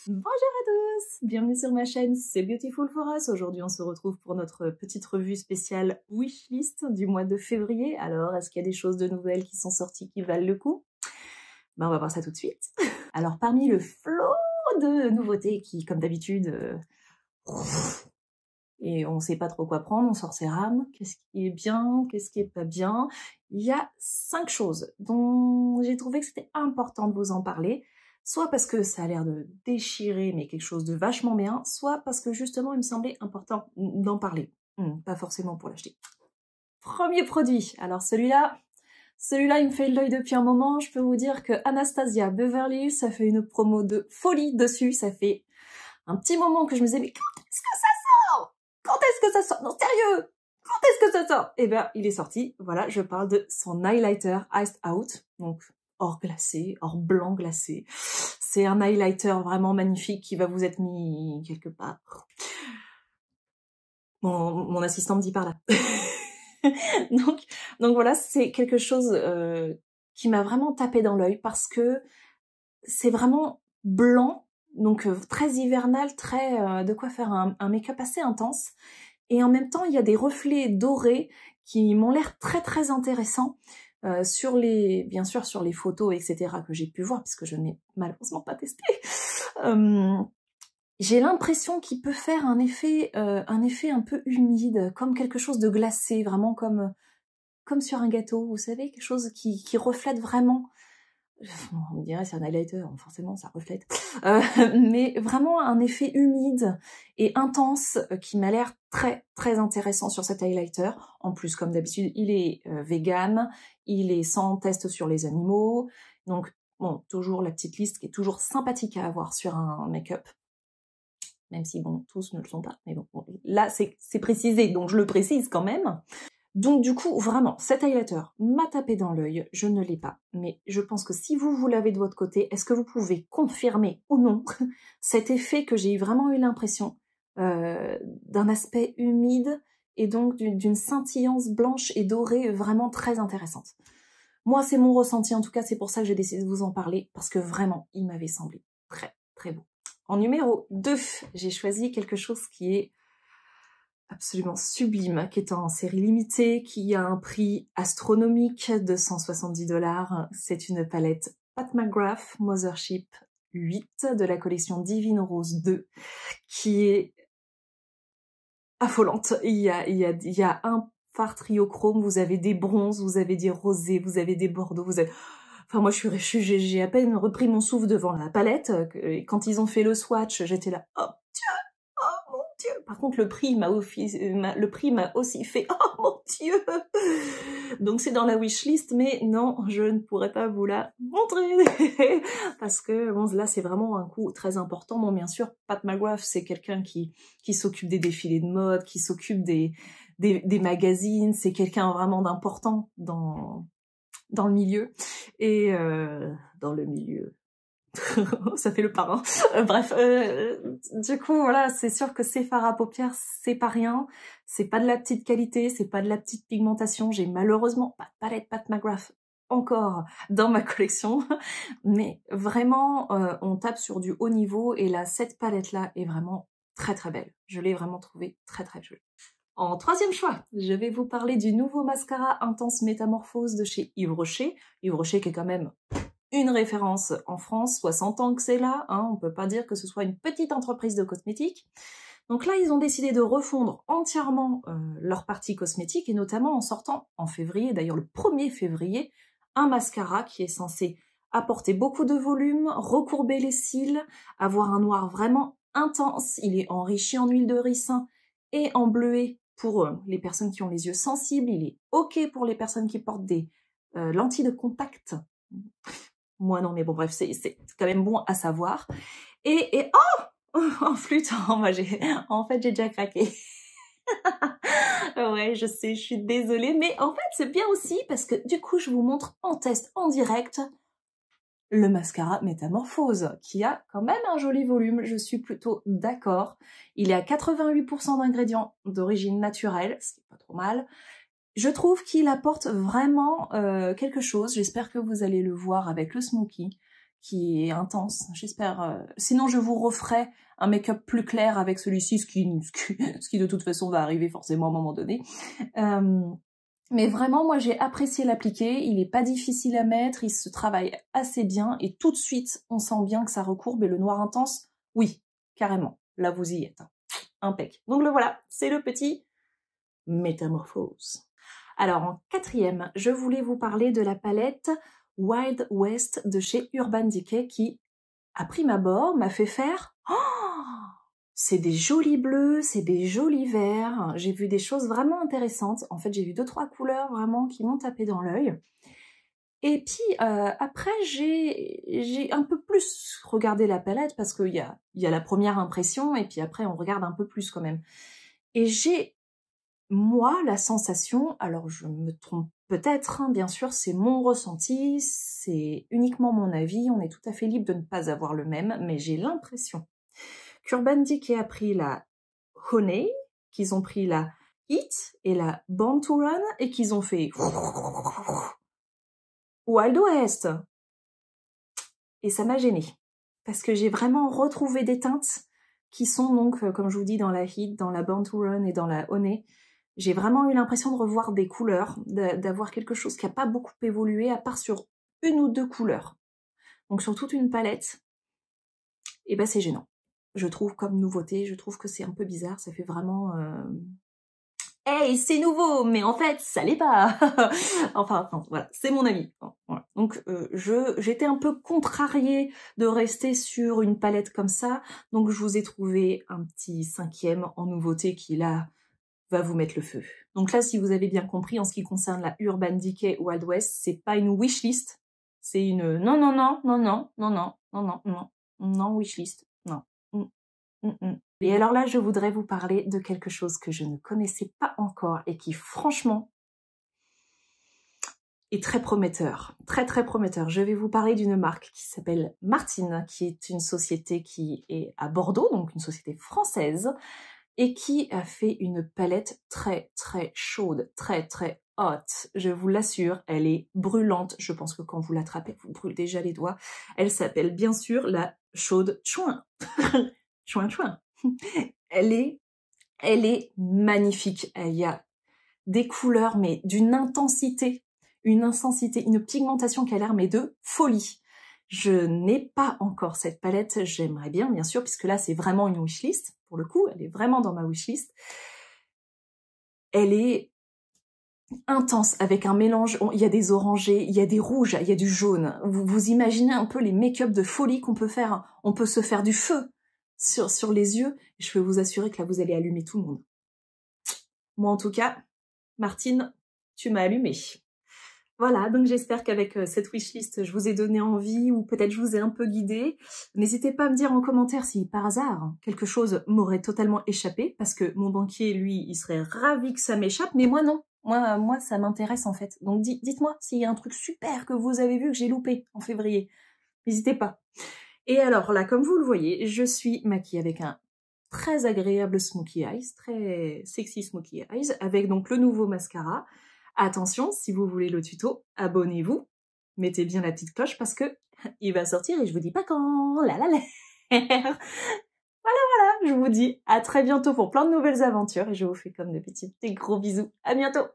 Bonjour à tous, bienvenue sur ma chaîne, c'est Beautiful for Us. Aujourd'hui on se retrouve pour notre petite revue spéciale wishlist du mois de février. Alors est-ce qu'il y a des choses de nouvelles qui sont sorties qui valent le coup? Ben on va voir ça tout de suite. Alors parmi le flot de nouveautés qui comme d'habitude et on sait pas trop quoi prendre, on sort ses rames, qu'est-ce qui est bien, qu'est-ce qui est pas bien, il y a 5 choses dont j'ai trouvé que c'était important de vous en parler. Soit parce que ça a l'air de déchirer, mais quelque chose de vachement bien, soit parce que justement, il me semblait important d'en parler. Pas forcément pour l'acheter. Premier produit. Alors celui-là, il me fait l'œil depuis un moment. Je peux vous dire que Anastasia Beverly Hills, ça fait une promo de folie dessus. Ça fait un petit moment que je me disais, mais quand est-ce que ça sort? Quand est-ce que ça sort? Non, sérieux! Quand est-ce que ça sort? Eh ben, il est sorti. Voilà, je parle de son highlighter Iced Out. Donc, or glacé, or blanc glacé. C'est un highlighter vraiment magnifique qui va vous être mis quelque part. Mon assistant me dit par là. donc voilà, c'est quelque chose qui m'a vraiment tapé dans l'œil parce que c'est vraiment blanc, donc très hivernal, très de quoi faire un make-up assez intense. Et en même temps, il y a des reflets dorés qui m'ont l'air très très intéressants sur les, bien sûr, sur les photos, etc. que j'ai pu voir, puisque je n'ai malheureusement pas testé. J'ai l'impression qu'il peut faire un effet un peu humide, comme quelque chose de glacé, vraiment comme sur un gâteau, vous savez, quelque chose qui reflète vraiment. On me dirait c'est un highlighter, forcément ça reflète. Mais vraiment un effet humide et intense qui m'a l'air très très intéressant sur cet highlighter. En plus, comme d'habitude, il est vegan, il est sans test sur les animaux. Donc bon, toujours la petite liste qui est toujours sympathique à avoir sur un make-up. Même si bon, tous ne le sont pas. Mais bon là c'est précisé, donc je le précise quand même. Donc du coup, vraiment, cet highlighter m'a tapé dans l'œil, je ne l'ai pas. Mais je pense que si vous l'avez de votre côté, est-ce que vous pouvez confirmer ou non cet effet que j'ai vraiment eu l'impression d'un aspect humide et donc d'une scintillance blanche et dorée vraiment très intéressante. Moi, c'est mon ressenti, en tout cas, c'est pour ça que j'ai décidé de vous en parler, parce que vraiment, il m'avait semblé très, très beau. En numéro 2, j'ai choisi quelque chose qui est absolument sublime, qui est en série limitée, qui a un prix astronomique de 170 $. C'est une palette Pat McGrath Mothership 8 de la collection Divine Rose 2, qui est affolante. Il y a un fard triochrome, vous avez des bronzes, vous avez des rosés, vous avez des bordeaux, vous avez... Enfin, moi, j'ai à peine repris mon souffle devant la palette. Quand ils ont fait le swatch, j'étais là, oh Dieu, oh mon Dieu. Par contre, le prix m'a aussi fait, oh mon Dieu. Donc c'est dans la wishlist, mais non, je ne pourrais pas vous la montrer parce que bon, là, c'est vraiment un coup très important. Bon, bien sûr, Pat McGrath, c'est quelqu'un qui s'occupe des défilés de mode, qui s'occupe des magazines. C'est quelqu'un vraiment d'important dans le milieu et dans le milieu ça fait le parrain. Bref, du coup voilà, c'est sûr que ces fards à paupières c'est pas rien, c'est pas de la petite qualité, c'est pas de la petite pigmentation. J'ai malheureusement pas de palette Pat McGrath encore dans ma collection, mais vraiment on tape sur du haut niveau et là cette palette là est vraiment très très belle. Je l'ai vraiment trouvée très très jolie. En troisième choix, je vais vous parler du nouveau mascara Intense Métamorphose de chez Yves Rocher. Yves Rocher qui est quand même une référence en France, 60 ans que c'est là, hein, on peut pas dire que ce soit une petite entreprise de cosmétiques. Donc là, ils ont décidé de refondre entièrement leur partie cosmétique et notamment en sortant en février, d'ailleurs le 1er février, un mascara qui est censé apporter beaucoup de volume, recourber les cils, avoir un noir vraiment intense. Il est enrichi en huile de ricin et en bleuet pour les personnes qui ont les yeux sensibles. Il est ok pour les personnes qui portent des lentilles de contact. Moi non, mais bon bref, c'est quand même bon à savoir. Et oh, en flûte, en fait j'ai déjà craqué. Ouais, je sais, je suis désolée, mais en fait c'est bien aussi parce que du coup je vous montre en test, en direct, le mascara Métamorphose, qui a quand même un joli volume, je suis plutôt d'accord. Il est à 88% d'ingrédients d'origine naturelle, ce qui est pas trop mal. Je trouve qu'il apporte vraiment quelque chose, j'espère que vous allez le voir avec le Smoky, qui est intense. J'espère. Sinon, je vous referai un make-up plus clair avec celui-ci, ce qui de toute façon va arriver forcément à un moment donné. Mais vraiment, moi, j'ai apprécié l'appliquer. Il est pas difficile à mettre, il se travaille assez bien et tout de suite, on sent bien que ça recourbe. Et le noir intense, oui, carrément. Là, vous y êtes. Impec. Donc le voilà, c'est le petit Métamorphose. Alors en quatrième, je voulais vous parler de la palette Wild West de chez Urban Decay qui, à prime abord, m'a fait faire c'est des jolis bleus, c'est des jolis verts. J'ai vu des choses vraiment intéressantes. En fait, j'ai vu 2-3 couleurs vraiment qui m'ont tapé dans l'œil. Et puis après, j'ai un peu plus regardé la palette parce qu'il y a la première impression et puis après, on regarde un peu plus quand même. Et j'ai, moi, la sensation, alors je me trompe peut-être, hein, bien sûr, c'est mon ressenti, c'est uniquement mon avis, on est tout à fait libre de ne pas avoir le même, mais j'ai l'impression qu'Urban Decay a pris la Honey, qu'ils ont pris la Heat et la Born to Run et qu'ils ont fait Wild West. Et ça m'a gênée parce que j'ai vraiment retrouvé des teintes qui sont donc, comme je vous dis, dans la Heat, dans la Born to Run et dans la Honey. J'ai vraiment eu l'impression de revoir des couleurs, d'avoir quelque chose qui n'a pas beaucoup évolué à part sur 1 ou 2 couleurs. Donc sur toute une palette, et ben c'est gênant. Je trouve comme nouveauté, je trouve que c'est un peu bizarre, ça fait vraiment... Hey, c'est nouveau, mais en fait, ça l'est pas. enfin, voilà, c'est mon avis. Voilà. Donc, j'étais un peu contrariée de rester sur une palette comme ça, donc je vous ai trouvé un petit 5e en nouveauté qui, là, va vous mettre le feu. Donc là, si vous avez bien compris, en ce qui concerne la Urban Decay Wild West, c'est pas une wishlist, c'est une non wishlist, non. Et alors là, je voudrais vous parler de quelque chose que je ne connaissais pas encore et qui, franchement, est très prometteur. Très, très prometteur. Je vais vous parler d'une marque qui s'appelle Martine, qui est une société qui est à Bordeaux, donc une société française, et qui a fait une palette très, très chaude, très, très hot. Je vous l'assure, elle est brûlante. Je pense que quand vous l'attrapez, vous brûlez déjà les doigts. Elle s'appelle bien sûr la chaude chouin. Chouin, chouin. Elle est magnifique. Il y a des couleurs, mais d'une intensité, une pigmentation qui a l'air mais de folie. Je n'ai pas encore cette palette, j'aimerais bien sûr, puisque là c'est vraiment une wishlist, pour le coup, elle est vraiment dans ma wishlist. Elle est intense, avec un mélange, il y a des orangés, il y a des rouges, il y a du jaune. Vous imaginez un peu les make-up de folie qu'on peut faire, on peut se faire du feu sur les yeux, je peux vous assurer que là vous allez allumer tout le monde. Moi en tout cas, Martine, tu m'as allumé. Voilà, donc j'espère qu'avec cette wishlist, je vous ai donné envie ou peut-être je vous ai un peu guidé. N'hésitez pas à me dire en commentaire si par hasard quelque chose m'aurait totalement échappé, parce que mon banquier, lui, il serait ravi que ça m'échappe, mais moi non. Moi ça m'intéresse en fait. Donc dites-moi s'il y a un truc super que vous avez vu que j'ai loupé en février. N'hésitez pas. Et alors là, comme vous le voyez, je suis maquillée avec un très agréable smokey eyes, très sexy smokey eyes, avec donc le nouveau mascara. Attention, si vous voulez le tuto, abonnez-vous, mettez bien la petite cloche parce que il va sortir et je vous dis pas quand. Voilà, je vous dis à très bientôt pour plein de nouvelles aventures et je vous fais comme d'habitude des gros bisous. À bientôt.